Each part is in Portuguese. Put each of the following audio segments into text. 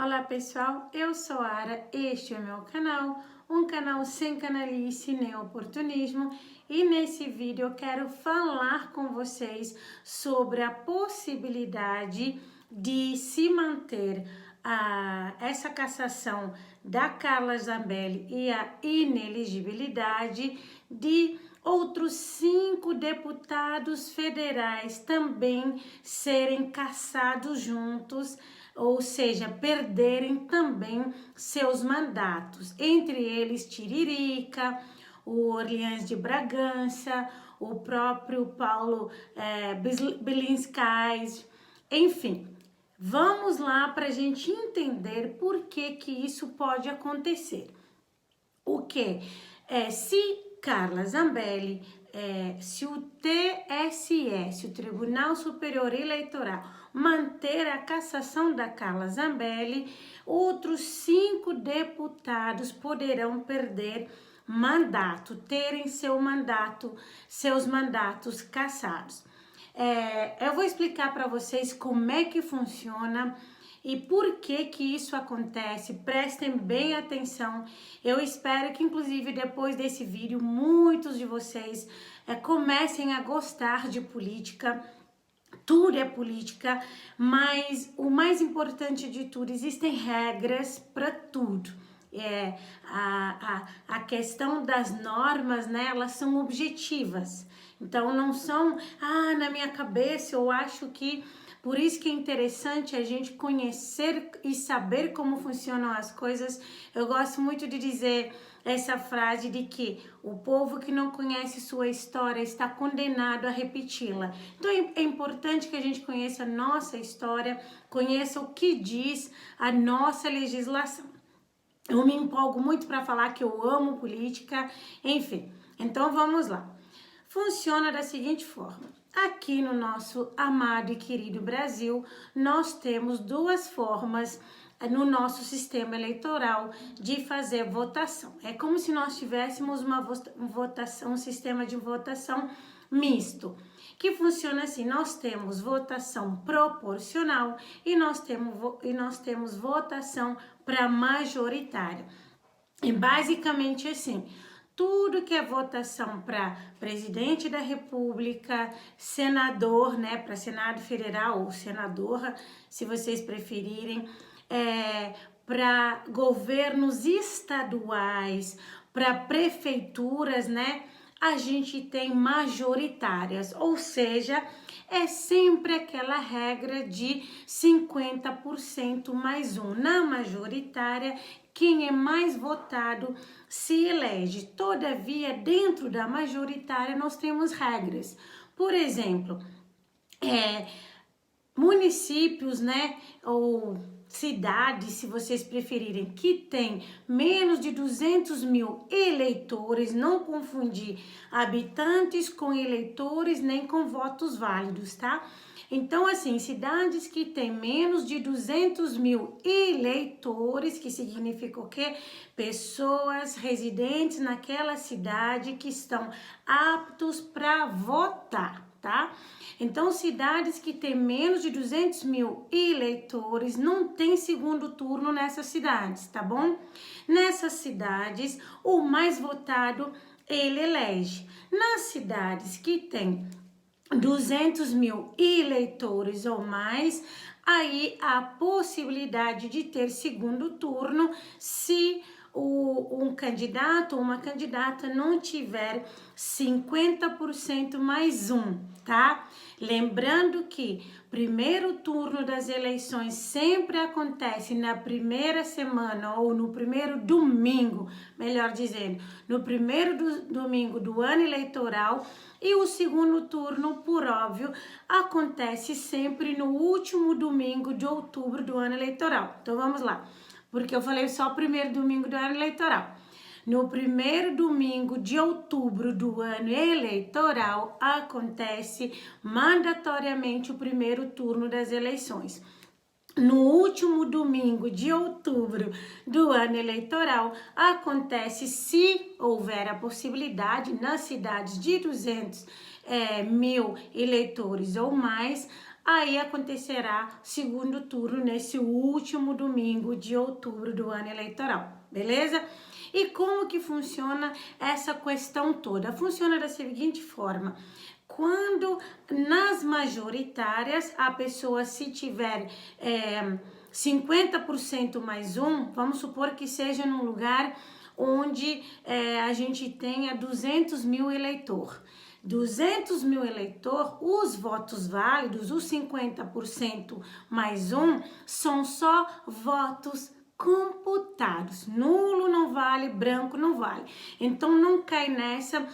Olá pessoal, eu sou a Ara, este é o meu canal, um canal sem canalice nem oportunismo, e nesse vídeo eu quero falar com vocês sobre a possibilidade de se manter essa cassação da Carla Zambelli e a inelegibilidade de outros 5 deputados federais também serem cassados juntos, ou seja, perderem também seus mandatos, entre eles Tiririca, o Orleans de Bragança, o próprio Paulo Belinskais, enfim. Vamos lá para a gente entender por que isso pode acontecer. O que? Se Carla Zambelli, se o TSE, se o Tribunal Superior Eleitoral, manter a cassação da Carla Zambelli, outros 5 deputados poderão perder mandato, terem seus mandatos cassados. Eu vou explicar para vocês como é que funciona e por que isso acontece. Prestem bem atenção. Eu espero que, inclusive, depois desse vídeo, muitos de vocês comecem a gostar de política. Tudo é política, mas o mais importante de tudo, existem regras para tudo. A questão das normas, né, elas são objetivas. Então, não são, na minha cabeça eu acho que... Por isso que é interessante a gente conhecer e saber como funcionam as coisas. Eu gosto muito de dizer essa frase de que o povo que não conhece sua história está condenado a repeti-la. Então é importante que a gente conheça a nossa história, conheça o que diz a nossa legislação. Eu me empolgo muito para falar que eu amo política, enfim. Então vamos lá. Funciona da seguinte forma. Aqui no nosso amado e querido Brasil, nós temos 2 formas no nosso sistema eleitoral de fazer votação. É como se nós tivéssemos uma votação, um sistema de votação misto, que funciona assim: nós temos votação proporcional e nós temos votação para majoritária. E basicamente assim, tudo que é votação para presidente da República, senador, né, para Senado Federal ou senadora, se vocês preferirem, para governos estaduais, para prefeituras, né, a gente tem majoritárias, ou seja, é sempre aquela regra de 50% mais 1. Na majoritária, quem é mais votado se elege. Todavia, dentro da majoritária, nós temos regras. Por exemplo, municípios, né, ou cidades, se vocês preferirem, que tem menos de 200 mil eleitores, não confundir habitantes com eleitores, nem com votos válidos, tá? Então, assim, cidades que têm menos de 200 mil eleitores, que significa o quê? Pessoas residentes naquela cidade que estão aptos para votar, tá? Então, cidades que têm menos de 200 mil eleitores não tem segundo turno nessas cidades, tá bom? Nessas cidades, o mais votado, ele elege. Nas cidades que tem 200 mil eleitores ou mais, aí há a possibilidade de ter segundo turno se um candidato ou uma candidata não tiver 50% mais 1, tá? Lembrando que primeiro turno das eleições sempre acontece na primeira semana ou no primeiro domingo, melhor dizendo, no primeiro domingo do ano eleitoral, e o segundo turno, por óbvio, acontece sempre no último domingo de outubro do ano eleitoral. Então vamos lá, porque eu falei só o primeiro domingo do ano eleitoral. No primeiro domingo de outubro do ano eleitoral, acontece mandatoriamente o primeiro turno das eleições. No último domingo de outubro do ano eleitoral, acontece, se houver a possibilidade, nas cidades de 200 mil eleitores ou mais, aí acontecerá segundo turno nesse último domingo de outubro do ano eleitoral, beleza? E como que funciona essa questão toda? Funciona da seguinte forma: quando nas majoritárias a pessoa, se tiver 50% mais um, vamos supor que seja num lugar onde a gente tenha 200 mil eleitor. 200 mil eleitor, os votos válidos, os 50% mais um, são só votos computados. Nulo não vale, branco não vale. Então não cai nessa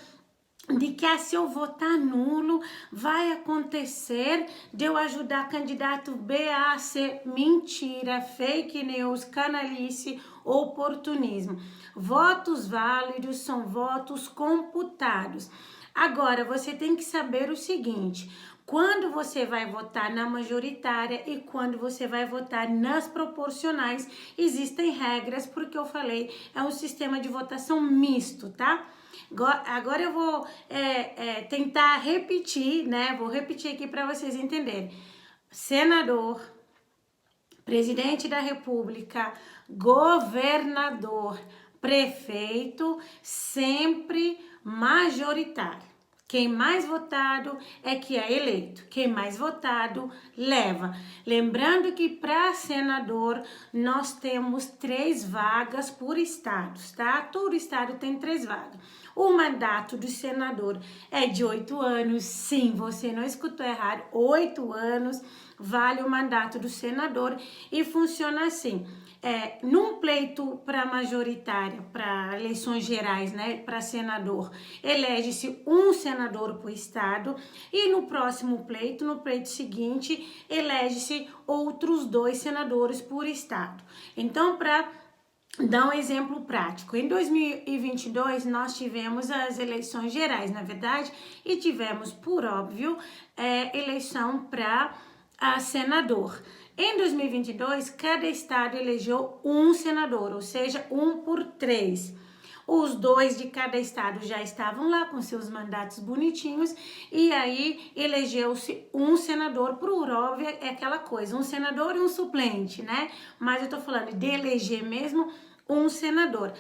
de que se eu votar nulo, vai acontecer de eu ajudar candidato B, A, C. Mentira, fake news, canalice, oportunismo. Votos válidos são votos computados. Agora, você tem que saber o seguinte: quando você vai votar na majoritária e quando você vai votar nas proporcionais, existem regras, porque eu falei, é um sistema de votação misto, tá? Agora eu vou tentar repetir, né? Vou repetir aqui para vocês entenderem. Senador, presidente da República, governador, prefeito, sempre majoritário. Quem mais votado é que é eleito. Quem mais votado leva. Lembrando que para senador nós temos 3 vagas por estados, tá? Todo estado tem 3 vagas. O mandato do senador é de 8 anos. Sim, você não escutou errado. 8 anos vale o mandato do senador e funciona assim. Num pleito para majoritária, para eleições gerais, né, para senador, elege-se um senador por estado e no próximo pleito, no pleito seguinte, elege-se outros 2 senadores por estado. Então, para dar um exemplo prático, em 2022 nós tivemos as eleições gerais, na verdade, e tivemos, por óbvio, eleição para senador. Em 2022, cada estado elegeu um senador, ou seja, 1 por 3. Os 2 de cada estado já estavam lá com seus mandatos bonitinhos e aí elegeu-se um senador. Por óbvio, é aquela coisa, um senador e um suplente, né? Mas eu tô falando de eleger mesmo um senador.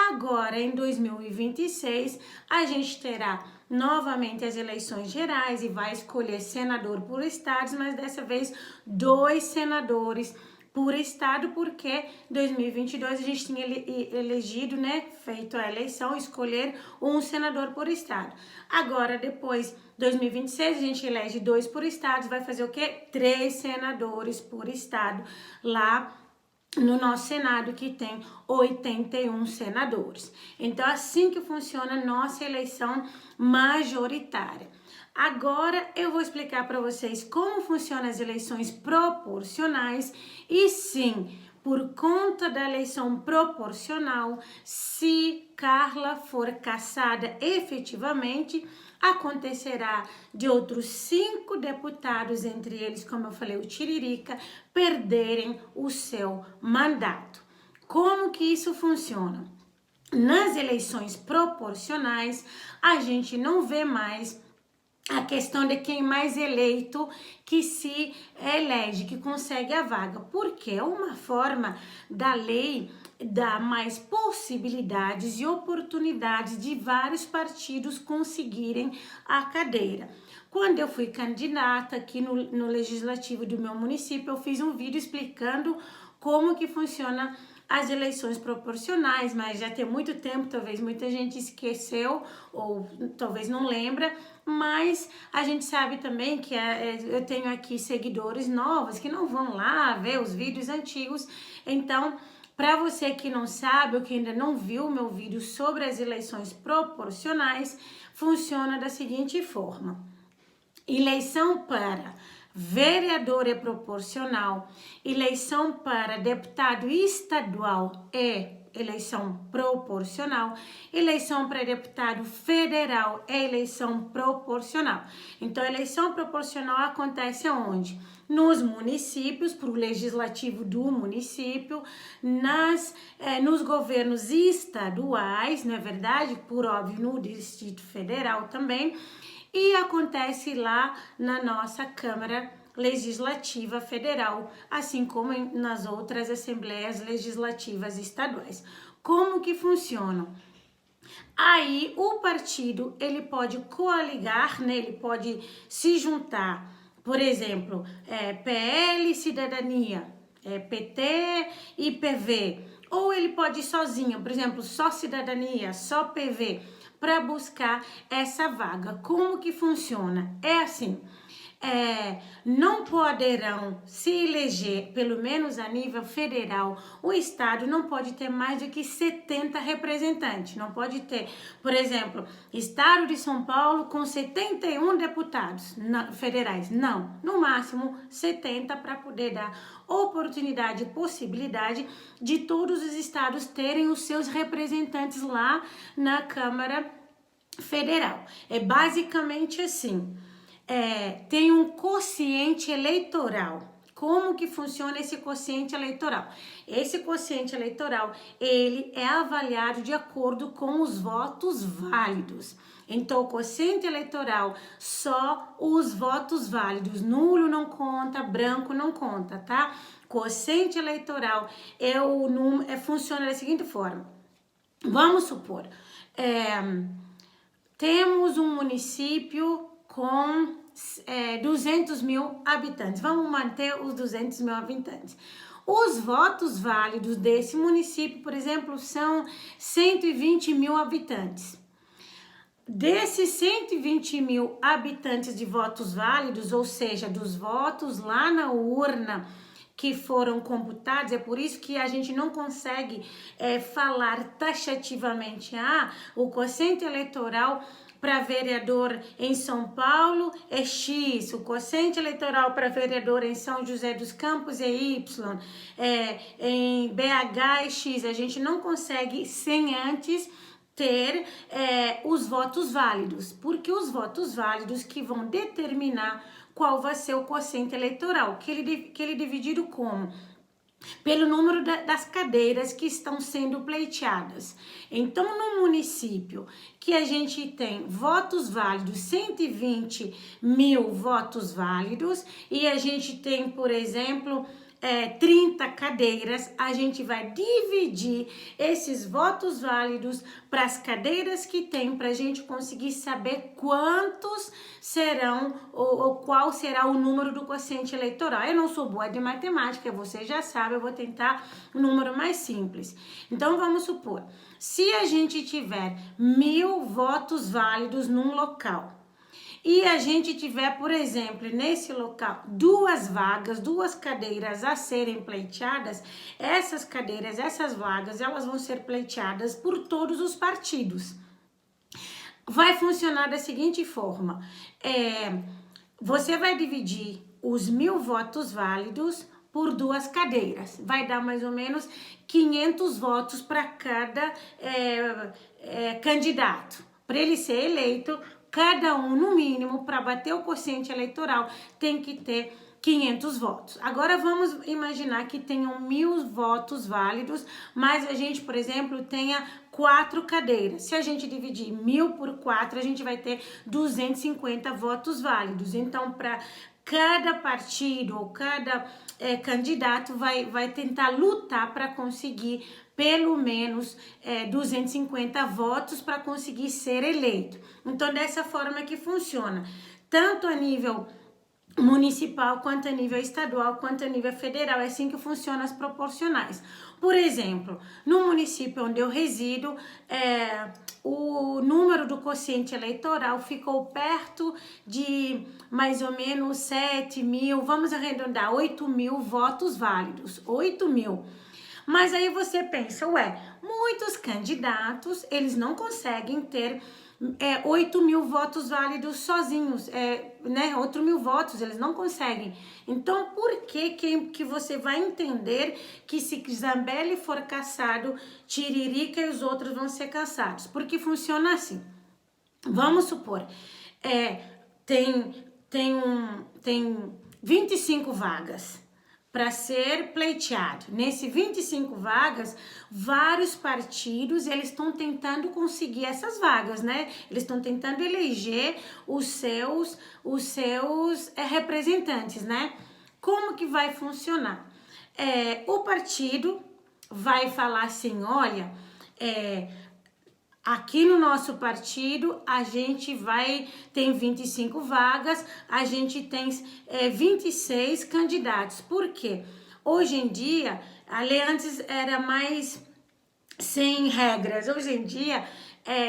Agora, em 2026, a gente terá novamente as eleições gerais e vai escolher senador por estados, mas dessa vez 2 senadores por estado, porque em 2022 a gente tinha elegido, né, feito a eleição, escolher um senador por estado. Agora, depois, 2026, a gente elege 2 por estado, vai fazer o quê? 3 senadores por estado lá no nosso Senado, que tem 81 senadores. Então, assim que funciona a nossa eleição majoritária. Agora eu vou explicar para vocês como funcionam as eleições proporcionais e sim, por conta da eleição proporcional, se Carla for cassada efetivamente, acontecerá de outros 5 deputados, entre eles, como eu falei, o Tiririca, perderem o seu mandato. Como que isso funciona? Nas eleições proporcionais, a gente não vê mais a questão de quem mais eleito que se elege, que consegue a vaga, porque é uma forma da lei dar mais possibilidades e oportunidades de vários partidos conseguirem a cadeira. Quando eu fui candidata aqui no legislativo do meu município, eu fiz um vídeo explicando como que funciona as eleições proporcionais, mas já tem muito tempo, talvez muita gente esqueceu ou talvez não lembra, mas a gente sabe também que eu tenho aqui seguidores novos que não vão lá ver os vídeos antigos, então para você que não sabe ou que ainda não viu meu vídeo sobre as eleições proporcionais, funciona da seguinte forma: eleição para vereador é proporcional, eleição para deputado estadual é eleição proporcional, eleição para deputado federal é eleição proporcional. Então, a eleição proporcional acontece aonde? Nos municípios, para o legislativo do município, nos governos estaduais, não é verdade? Por óbvio, no Distrito Federal também, e acontece lá na nossa Câmara Legislativa Federal, assim como nas outras Assembleias Legislativas Estaduais. Como que funciona? Aí o partido, ele pode coaligar, né? Ele pode se juntar, por exemplo, PL Cidadania, PT e PV, ou ele pode ir sozinho, por exemplo, só Cidadania, só PV, para buscar essa vaga. Como que funciona? É assim, não poderão se eleger, pelo menos a nível federal, o Estado não pode ter mais do que 70 representantes. Não pode ter, por exemplo, Estado de São Paulo com 71 deputados federais. Não, no máximo 70 para poder dar oportunidade e possibilidade de todos os estados terem os seus representantes lá na Câmara Federal. É basicamente assim. Tem um quociente eleitoral. Como que funciona esse quociente eleitoral? Esse quociente eleitoral, ele é avaliado de acordo com os votos válidos. Então, o quociente eleitoral, só os votos válidos, nulo não conta, branco não conta, tá? Quociente eleitoral funciona da seguinte forma. Vamos supor, temos um município com 200 mil habitantes. Vamos manter os 200 mil habitantes. Os votos válidos desse município, por exemplo, são 120 mil habitantes. Desses 120 mil habitantes de votos válidos, ou seja, dos votos lá na urna que foram computados, é por isso que a gente não consegue falar taxativamente, o quociente eleitoral para vereador em São Paulo é X, o quociente eleitoral para vereador em São José dos Campos é Y, em BH é X. A gente não consegue sem antes ter os votos válidos, porque os votos válidos que vão determinar qual vai ser o quociente eleitoral, que ele é dividido como? Pelo número das cadeiras que estão sendo pleiteadas. Então, no município que a gente tem votos válidos, 120 mil votos válidos, e a gente tem, por exemplo, 30 cadeiras, a gente vai dividir esses votos válidos para as cadeiras que tem, para a gente conseguir saber quantos serão ou qual será o número do quociente eleitoral. Eu não sou boa de matemática, você já sabe, eu vou tentar um número mais simples. Então, vamos supor, se a gente tiver 1000 votos válidos num local, e a gente tiver, por exemplo, nesse local, 2 vagas, 2 cadeiras a serem pleiteadas, essas cadeiras, essas vagas, elas vão ser pleiteadas por todos os partidos. Vai funcionar da seguinte forma, você vai dividir os 1000 votos válidos por 2 cadeiras, vai dar mais ou menos 500 votos para cada candidato. Para ele ser eleito, cada um, no mínimo, para bater o quociente eleitoral, tem que ter 500 votos. Agora, vamos imaginar que tenham 1000 votos válidos, mas a gente, por exemplo, tenha 4 cadeiras. Se a gente dividir 1000 por 4, a gente vai ter 250 votos válidos. Então, para cada partido ou cada candidato vai tentar lutar para conseguir pelo menos 250 votos para conseguir ser eleito. Então, dessa forma que funciona, tanto a nível municipal, quanto a nível estadual, quanto a nível federal, é assim que funcionam as proporcionais. Por exemplo, no município onde eu resido, o número do quociente eleitoral ficou perto de mais ou menos 7 mil, vamos arredondar, 8 mil votos válidos, 8 mil. Mas aí você pensa, muitos candidatos, eles não conseguem ter 8 mil votos válidos sozinhos, 8 mil votos, eles não conseguem. Então, por que você vai entender que se Zambelli for cassado, Tiririca e os outros vão ser cassados? Porque funciona assim. Vamos supor, tem 25 vagas. para ser pleiteado. Nesse 25 vagas, vários partidos, eles estão tentando conseguir essas vagas, né? Eles estão tentando eleger os seus representantes, né? Como que vai funcionar? O partido vai falar assim, olha, aqui no nosso partido, a gente tem 25 vagas, a gente tem 26 candidatos. Por quê? Hoje em dia, a lei antes era mais sem regras. Hoje em dia,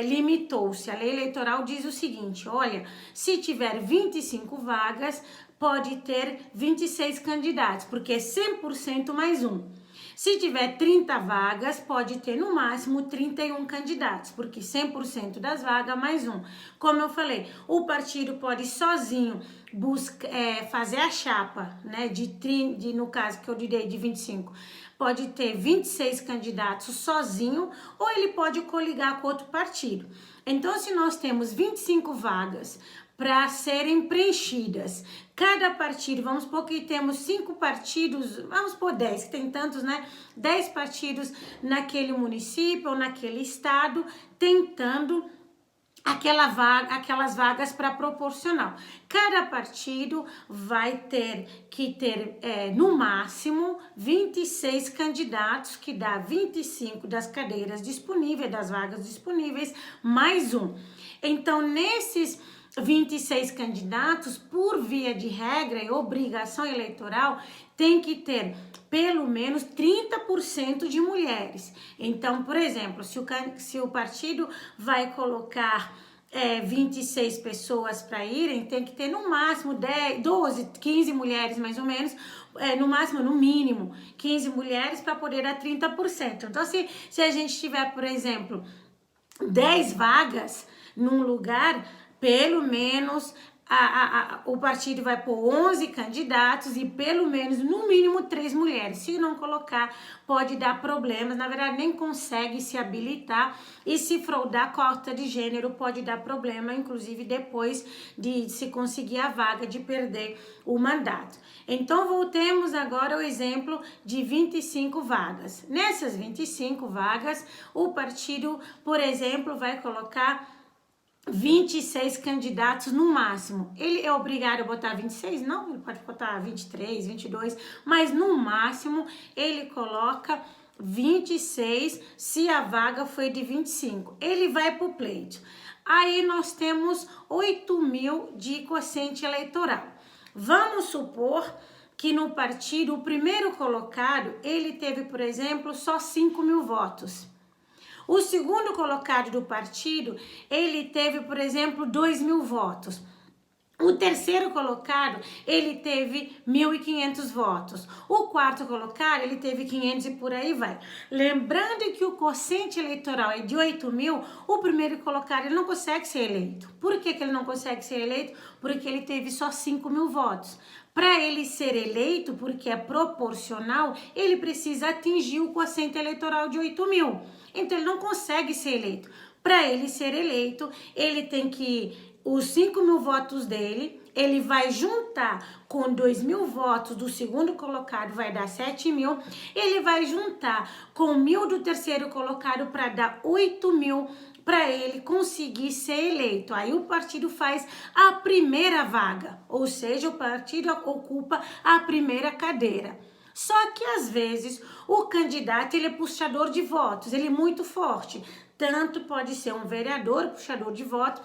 limitou-se. A lei eleitoral diz o seguinte, olha, se tiver 25 vagas, pode ter 26 candidatos, porque é 100% mais um. Se tiver 30 vagas, pode ter no máximo 31 candidatos, porque 100% das vagas mais um. Como eu falei, o partido pode sozinho fazer a chapa, né, no caso que eu direi de 25, pode ter 26 candidatos sozinho, ou ele pode coligar com outro partido. Então, se nós temos 25 vagas para serem preenchidas, cada partido, vamos supor que temos 5 partidos, vamos por 10, que tem tantos, né? 10 partidos naquele município ou naquele estado, tentando aquelas vagas para proporcional. Cada partido vai ter que ter, no máximo, 26 candidatos, que dá 25 das cadeiras disponíveis, das vagas disponíveis, mais um. Então, nesses 26 candidatos, por via de regra e obrigação eleitoral, tem que ter pelo menos 30% de mulheres. Então, por exemplo, se o partido vai colocar 26 pessoas para irem, tem que ter no máximo 10, 12, 15 mulheres mais ou menos, no máximo, no mínimo, 15 mulheres para poder dar 30%. Então, se a gente tiver, por exemplo, 10 vagas num lugar, pelo menos o partido vai pôr 11 candidatos e pelo menos, no mínimo, 3 mulheres. Se não colocar, pode dar problemas. Na verdade, nem consegue se habilitar. E se fraudar cota de gênero, pode dar problema, inclusive depois de se conseguir a vaga, de perder o mandato. Então, voltemos agora ao exemplo de 25 vagas. Nessas 25 vagas, o partido, por exemplo, vai colocar 26 candidatos no máximo. Ele é obrigado a botar 26? Não, ele pode botar 23, 22, mas no máximo ele coloca 26 se a vaga foi de 25. Ele vai para o pleito. Aí nós temos 8 mil de quociente eleitoral. Vamos supor que no partido, o primeiro colocado, ele teve, por exemplo, só 5 mil votos. O segundo colocado do partido, ele teve, por exemplo, 2 mil votos. O terceiro colocado, ele teve 1.500 votos. O quarto colocado, ele teve 500 e por aí vai. Lembrando que o quociente eleitoral é de 8 mil, o primeiro colocado, ele não consegue ser eleito. Por que ele não consegue ser eleito? Porque ele teve só 5 mil votos. Para ele ser eleito, porque é proporcional, ele precisa atingir o quociente eleitoral de 8 mil. Então, ele não consegue ser eleito. Para ele ser eleito, ele tem que... Os 5 mil votos dele, ele vai juntar com 2 mil votos do segundo colocado, vai dar 7 mil. Ele vai juntar com 1.000 do terceiro colocado para dar 8 mil para ele conseguir ser eleito. Aí o partido faz a primeira vaga, ou seja, o partido ocupa a primeira cadeira. Só que às vezes o candidato ele é puxador de votos, ele é muito forte. Tanto pode ser um vereador puxador de votos,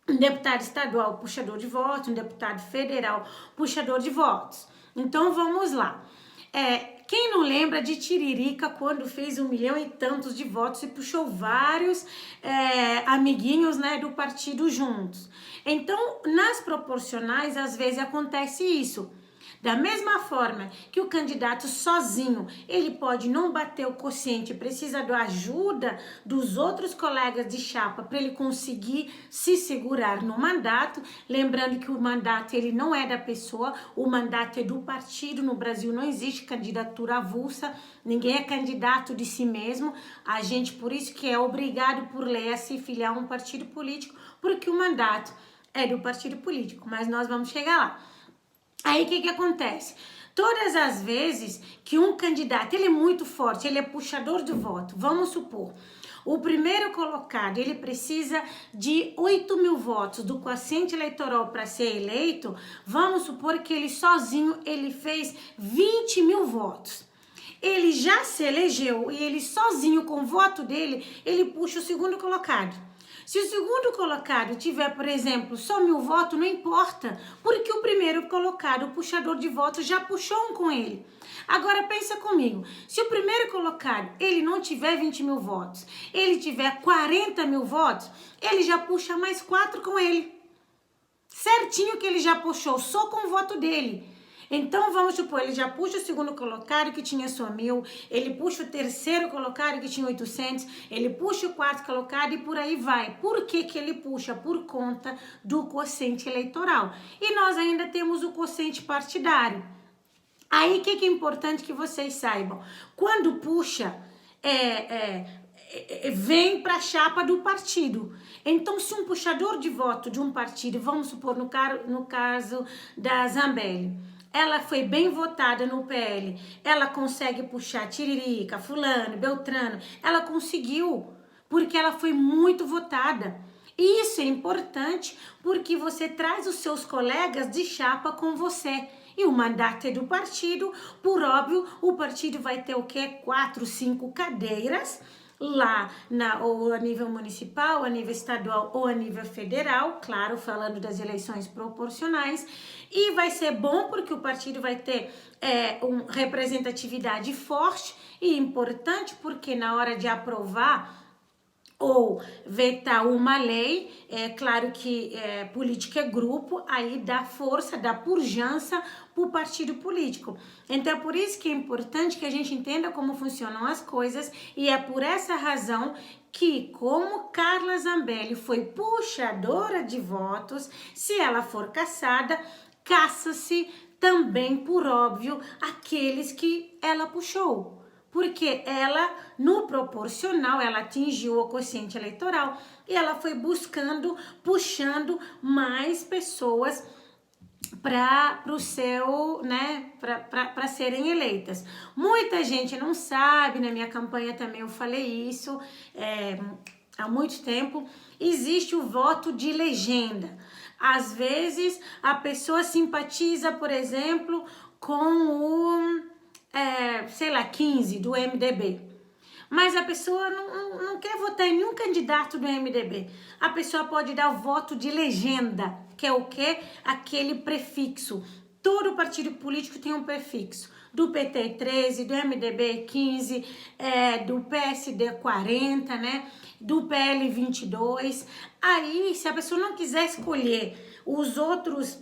um deputado estadual puxador de votos, um deputado federal puxador de votos. Então vamos lá. Quem não lembra de Tiririca quando fez 1 milhão e tantos de votos e puxou vários amiguinhos, né, do partido juntos? Então, nas proporcionais, às vezes acontece isso. Da mesma forma que o candidato sozinho, ele pode não bater o quociente, precisa da ajuda dos outros colegas de chapa para ele conseguir se segurar no mandato. Lembrando que o mandato ele não é da pessoa, o mandato é do partido. No Brasil não existe candidatura avulsa, ninguém é candidato de si mesmo. A gente, por isso que é obrigado por lei a se filiar a um partido político, porque o mandato é do partido político, mas nós vamos chegar lá. Aí o que acontece? Todas as vezes que um candidato, ele é muito forte, ele é puxador de voto, vamos supor, o primeiro colocado, ele precisa de 8.000 votos do quociente eleitoral para ser eleito, vamos supor que ele sozinho, ele fez 20.000 votos. Ele já se elegeu e ele sozinho, com o voto dele, ele puxa o segundo colocado. Se o segundo colocado tiver, por exemplo, só 1.000 votos, não importa, porque o primeiro colocado, o puxador de votos, já puxou um com ele. Agora pensa comigo, se o primeiro colocado, ele não tiver 20.000 votos, ele tiver 40.000 votos, ele já puxa mais 4 com ele. Certinho que ele já puxou, só com o voto dele. Então, vamos supor, ele já puxa o segundo colocado que tinha só 1.000, ele puxa o terceiro colocado que tinha 800, ele puxa o quarto colocado e por aí vai. Por que que ele puxa? Por conta do quociente eleitoral. E nós ainda temos o quociente partidário. Aí, o que é importante que vocês saibam? Quando puxa, vem para a chapa do partido. Então, se um puxador de voto de um partido, vamos supor no caso da Zambelli, ela foi bem votada no PL, ela consegue puxar Tiririca, fulano, Beltrano, ela conseguiu, porque ela foi muito votada. E isso é importante porque você traz os seus colegas de chapa com você. E o mandato é do partido, por óbvio, o partido vai ter o quê? 4, 5 cadeiras, lá ou a nível municipal, a nível estadual ou a nível federal, claro, falando das eleições proporcionais, e vai ser bom porque o partido vai ter uma representatividade forte e importante, porque na hora de aprovar ou vetar uma lei, é claro que política é grupo, aí dá força, dá pujança para o partido político. Então é por isso que é importante que a gente entenda como funcionam as coisas e é por essa razão que, como Carla Zambelli foi puxadora de votos, se ela for caçada, caça-se também, por óbvio, aqueles que ela puxou. Porque ela, no proporcional, ela atingiu o quociente eleitoral e ela foi buscando, puxando mais pessoas para o seu, né, para serem eleitas. Muita gente não sabe, na minha campanha também eu falei isso há muito tempo, existe o voto de legenda. Às vezes a pessoa simpatiza, por exemplo, com o sei lá, 15 do MDB. Mas a pessoa não quer votar em nenhum candidato do MDB. A pessoa pode dar o voto de legenda, que é o quê? Aquele prefixo. Todo partido político tem um prefixo. Do PT 13, do MDB 15, do PSD 40, né? Do PL 22. Aí, se a pessoa não quiser escolher os outros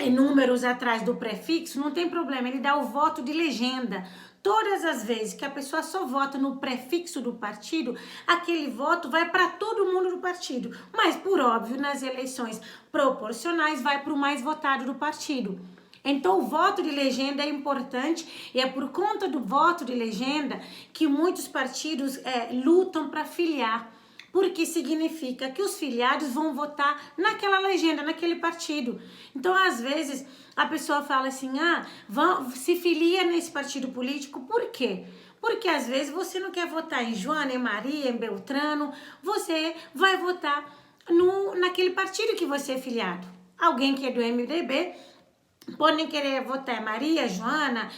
números atrás do prefixo, não tem problema, ele dá o voto de legenda. Todas as vezes que a pessoa só vota no prefixo do partido, aquele voto vai para todo mundo do partido. Mas, por óbvio, nas eleições proporcionais, vai para o mais votado do partido. Então, o voto de legenda é importante e é por conta do voto de legenda que muitos partidos lutam para filiar. Porque significa que os filiados vão votar naquela legenda, naquele partido. Então, às vezes, a pessoa fala assim, se filia nesse partido político, por quê? Porque às vezes você não quer votar em Joana, em Maria, em Beltrano, você vai votar naquele partido que você é filiado. Alguém que é do MDB podem querer votar Maria, Joana,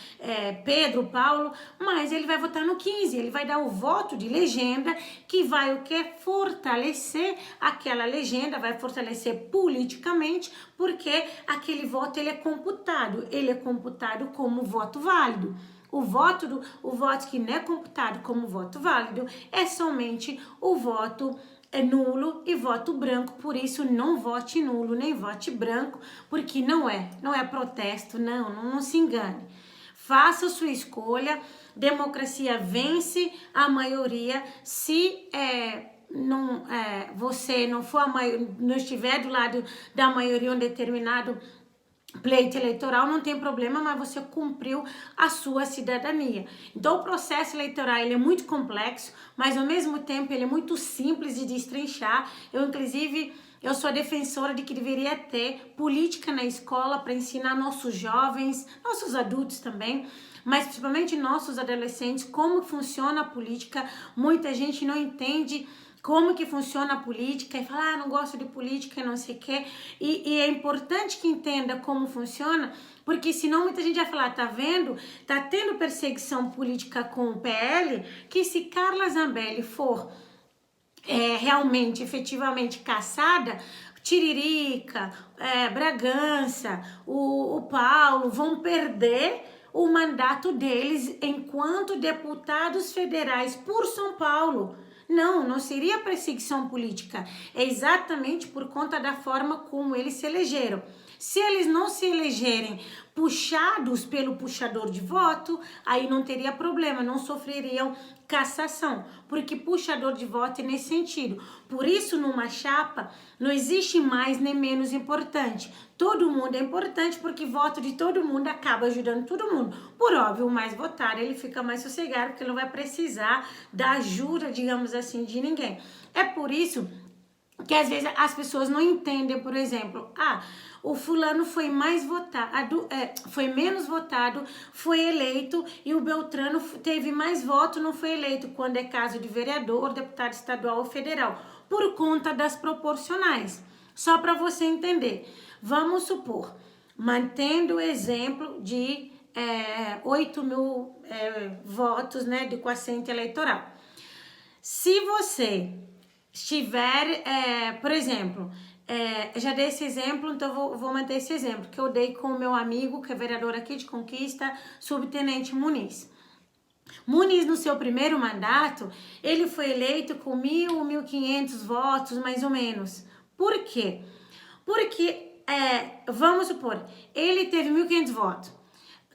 Pedro, Paulo, mas ele vai votar no 15, ele vai dar o voto de legenda que vai o que? Fortalecer aquela legenda, vai fortalecer politicamente, porque aquele voto ele é computado como voto válido. O voto que não é computado como voto válido é somente o voto nulo e voto branco, por isso não vote nulo, nem vote branco, porque não é protesto, não se engane. Faça a sua escolha, democracia vence a maioria, se você não estiver do lado da maioria um determinado pleito eleitoral, não tem problema, mas você cumpriu a sua cidadania. Então, o processo eleitoral ele é muito complexo, mas ao mesmo tempo ele é muito simples de destrinchar. Eu sou defensora de que deveria ter política na escola para ensinar nossos jovens, nossos adultos também, mas principalmente nossos adolescentes, como funciona a política. Muita gente não entende como que funciona a política e fala, não gosto de política e não sei o quê. E é importante que entenda como funciona, porque senão muita gente vai falar, tá vendo? Tá tendo perseguição política com o PL, que se Carla Zambelli for realmente, efetivamente caçada, Tiririca, Bragança, o Paulo vão perder o mandato deles enquanto deputados federais por São Paulo. Não seria perseguição política. É exatamente por conta da forma como eles se elegeram. Se eles não se elegerem puxados pelo puxador de voto, aí não teria problema, não sofreriam cassação, porque puxador de voto é nesse sentido. Por isso, numa chapa, não existe mais nem menos importante. Todo mundo é importante porque voto de todo mundo acaba ajudando todo mundo. Por óbvio, o mais votado, ele fica mais sossegado porque ele não vai precisar da ajuda, digamos assim, de ninguém. É por isso que às vezes as pessoas não entendem, por exemplo, o fulano foi mais votado, foi menos votado, foi eleito, e o Beltrano teve mais voto, não foi eleito, quando é caso de vereador, deputado estadual ou federal, por conta das proporcionais. Só para você entender, vamos supor, mantendo o exemplo de 8 mil votos, né, de quociente eleitoral. Se você estiver, por exemplo, já dei esse exemplo, então vou manter esse exemplo, que eu dei com o meu amigo, que é vereador aqui de Conquista, subtenente Muniz. Muniz, no seu primeiro mandato, ele foi eleito com 1.500 votos, mais ou menos. Por quê? Porque, vamos supor, ele teve 1.500 votos,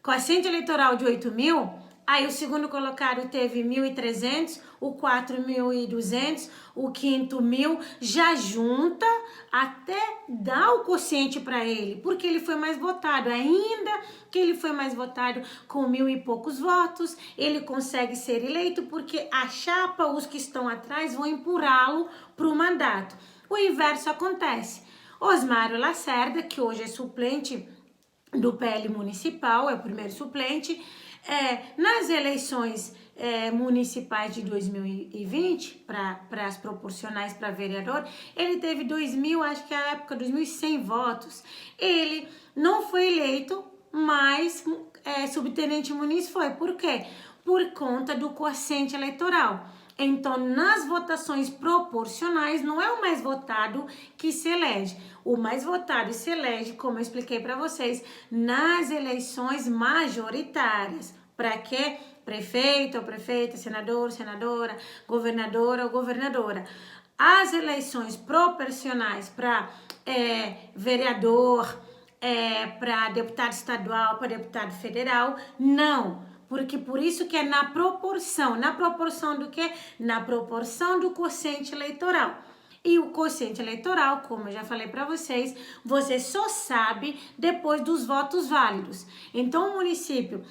quociente eleitoral de 8 mil, aí o segundo colocado teve 1.300, o 4.200, o quinto 1.000, já junta até dar o quociente para ele, porque ele foi mais votado. Ainda que ele foi mais votado com 1.000 e poucos votos, ele consegue ser eleito porque a chapa, os que estão atrás, vão empurrá-lo para o mandato. O inverso acontece. Osmário Lacerda, que hoje é suplente do PL municipal, é o primeiro suplente, nas eleições municipais de 2020, para as proporcionais para vereador, ele teve 2.000, acho que a época, 2.100 votos. Ele não foi eleito, mas subtenente Muniz foi. Por quê? Por conta do quociente eleitoral. Então, nas votações proporcionais, não é o mais votado que se elege. O mais votado se elege, como eu expliquei para vocês, nas eleições majoritárias. Para quê? Prefeito ou prefeita, senador, senadora, governador ou governadora. As eleições proporcionais para vereador, para deputado estadual, para deputado federal, não. Porque por isso que é na proporção. Na proporção do quê? Na proporção do quociente eleitoral. E o quociente eleitoral, como eu já falei para vocês, você só sabe depois dos votos válidos. Então, o município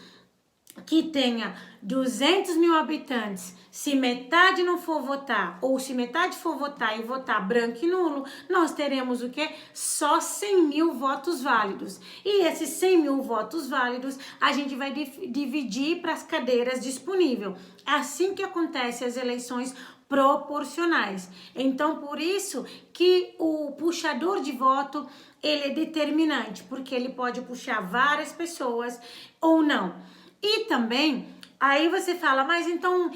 que tenha 200 mil habitantes, se metade não for votar, ou se metade for votar e votar branco e nulo, nós teremos o quê? Só 100 mil votos válidos. E esses 100 mil votos válidos, a gente vai dividir para as cadeiras disponíveis. É assim que acontece as eleições proporcionais. Então, por isso que o puxador de voto, ele é determinante, porque ele pode puxar várias pessoas ou não. E também, aí você fala, mas então,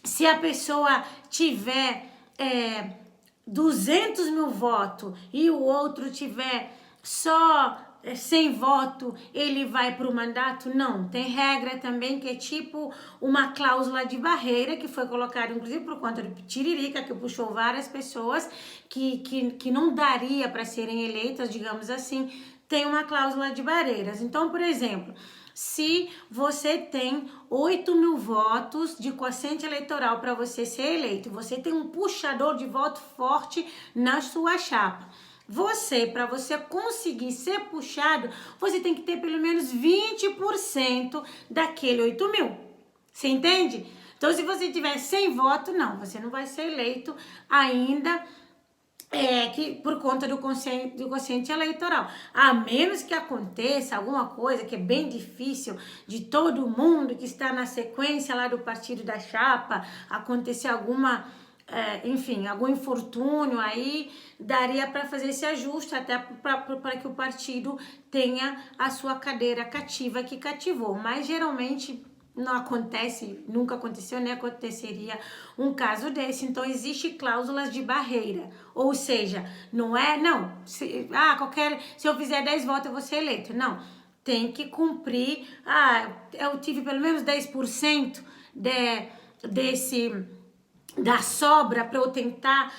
se a pessoa tiver 200 mil votos e o outro tiver só 100 votos, ele vai para o mandato? Não, tem regra também que é tipo uma cláusula de barreira que foi colocada, inclusive por conta do Tiririca, que puxou várias pessoas que não daria para serem eleitas, digamos assim, tem uma cláusula de barreiras. Então, por exemplo, se você tem 8 mil votos de quociente eleitoral para você ser eleito, você tem um puxador de voto forte na sua chapa. para você conseguir ser puxado, você tem que ter pelo menos 20% daquele 8 mil. Você entende? Então, se você tiver 100 votos, não, você não vai ser eleito ainda, que por conta do quociente eleitoral. A menos que aconteça alguma coisa que é bem difícil de todo mundo que está na sequência lá do partido da chapa, acontecer alguma, enfim, algum infortúnio aí, daria para fazer esse ajuste até para que o partido tenha a sua cadeira cativa que cativou. Mas geralmente não acontece, nunca aconteceu, nem aconteceria um caso desse. Então, existe cláusulas de barreira. Ou seja, não é, não, se eu fizer 10 votos eu vou ser eleito. Não, tem que cumprir, eu tive pelo menos 10% da sobra para eu tentar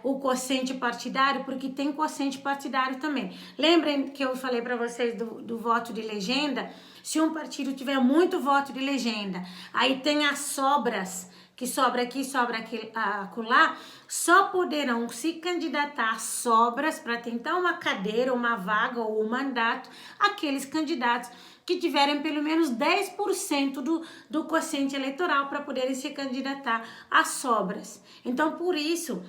o quociente partidário, porque tem quociente partidário também. Lembrem que eu falei para vocês do voto de legenda. Se um partido tiver muito voto de legenda, aí tem as sobras, que sobra aqui, sobra acolá, só poderão se candidatar a sobras para tentar uma cadeira, uma vaga ou um mandato, aqueles candidatos que tiverem pelo menos 10% do quociente eleitoral para poderem se candidatar a sobras. Então, por isso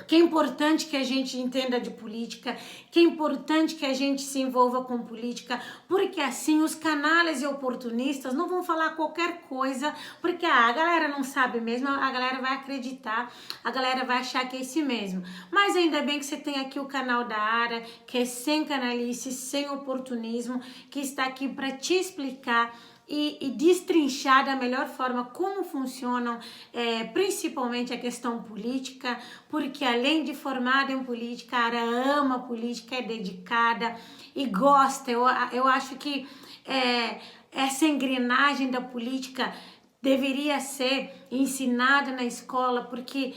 que é importante que a gente entenda de política, que é importante que a gente se envolva com política, porque assim os canalhas e oportunistas não vão falar qualquer coisa, porque a galera não sabe mesmo, a galera vai acreditar, a galera vai achar que é esse mesmo. Mas ainda bem que você tem aqui o canal da Ara, que é sem canalice, sem oportunismo, que está aqui para te explicar e destrinchar da melhor forma como funcionam, principalmente a questão política, porque além de formada em política, a Ara ama política, é dedicada e gosta. Eu acho que essa engrenagem da política deveria ser ensinada na escola, porque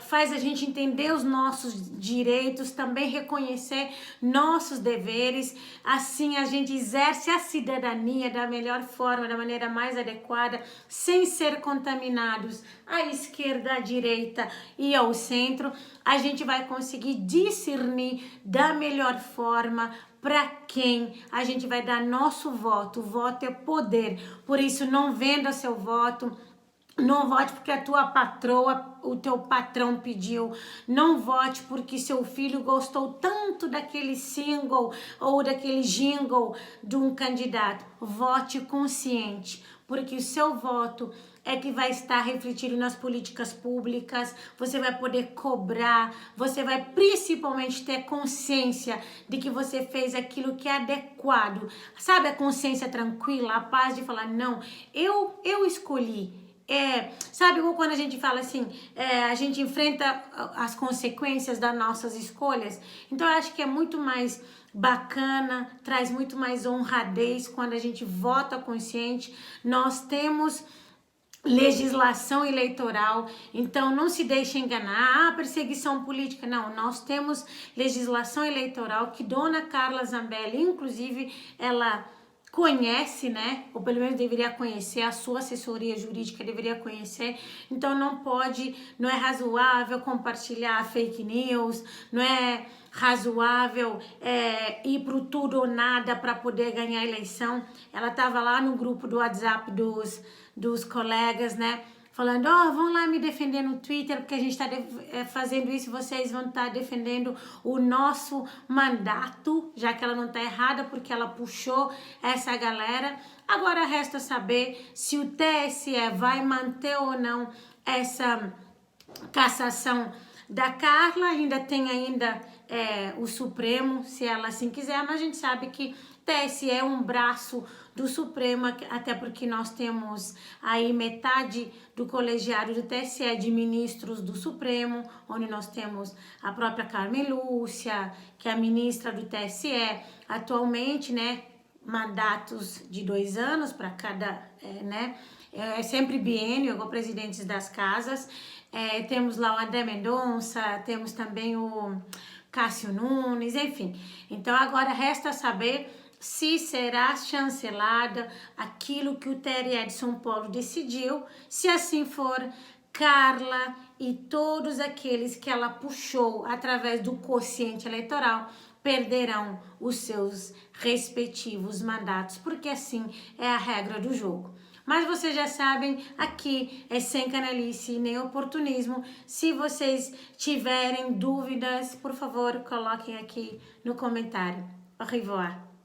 faz a gente entender os nossos direitos, também reconhecer nossos deveres. Assim a gente exerce a cidadania da melhor forma, da maneira mais adequada, sem ser contaminados à esquerda, à direita e ao centro. A gente vai conseguir discernir da melhor forma para quem a gente vai dar nosso voto. O voto é poder, por isso não venda seu voto. Não vote porque a tua patroa, o teu patrão pediu. Não vote porque seu filho gostou tanto daquele single ou daquele jingle de um candidato. Vote consciente, porque o seu voto é que vai estar refletido nas políticas públicas. Você vai poder cobrar, você vai principalmente ter consciência de que você fez aquilo que é adequado. Sabe a consciência tranquila, a paz de falar, não, eu escolhi. Sabe quando a gente fala assim, a gente enfrenta as consequências das nossas escolhas? Então eu acho que é muito mais bacana, traz muito mais honradez quando a gente vota consciente. Nós temos legislação eleitoral, então não se deixe enganar, perseguição política, não, nós temos legislação eleitoral que Dona Carla Zambelli, inclusive, ela conhece, né, ou pelo menos deveria conhecer, a sua assessoria jurídica deveria conhecer, então não é razoável compartilhar fake news, não é razoável ir pro tudo ou nada para poder ganhar a eleição. Ela estava lá no grupo do WhatsApp dos colegas, né, falando, vão lá me defender no Twitter, porque a gente está fazendo isso, vocês vão estar defendendo o nosso mandato, já que ela não está errada, porque ela puxou essa galera. Agora resta saber se o TSE vai manter ou não essa cassação da Carla. Ainda tem o Supremo, se ela assim quiser, mas a gente sabe que TSE é um braço do Supremo, até porque nós temos aí metade do colegiado do TSE de ministros do Supremo, onde nós temos a própria Carmen Lúcia, que é a ministra do TSE, atualmente, né, mandatos de 2 anos para cada, né, é sempre biênio, igual presidentes das casas. Temos lá o André Mendonça, temos também o Cássio Nunes, enfim. Então agora resta saber se será chancelada aquilo que o TRE de São Paulo decidiu. Se assim for, Carla e todos aqueles que ela puxou através do quociente eleitoral perderão os seus respectivos mandatos, porque assim é a regra do jogo. Mas vocês já sabem, aqui é sem canalice nem oportunismo. Se vocês tiverem dúvidas, por favor, coloquem aqui no comentário. Au revoir.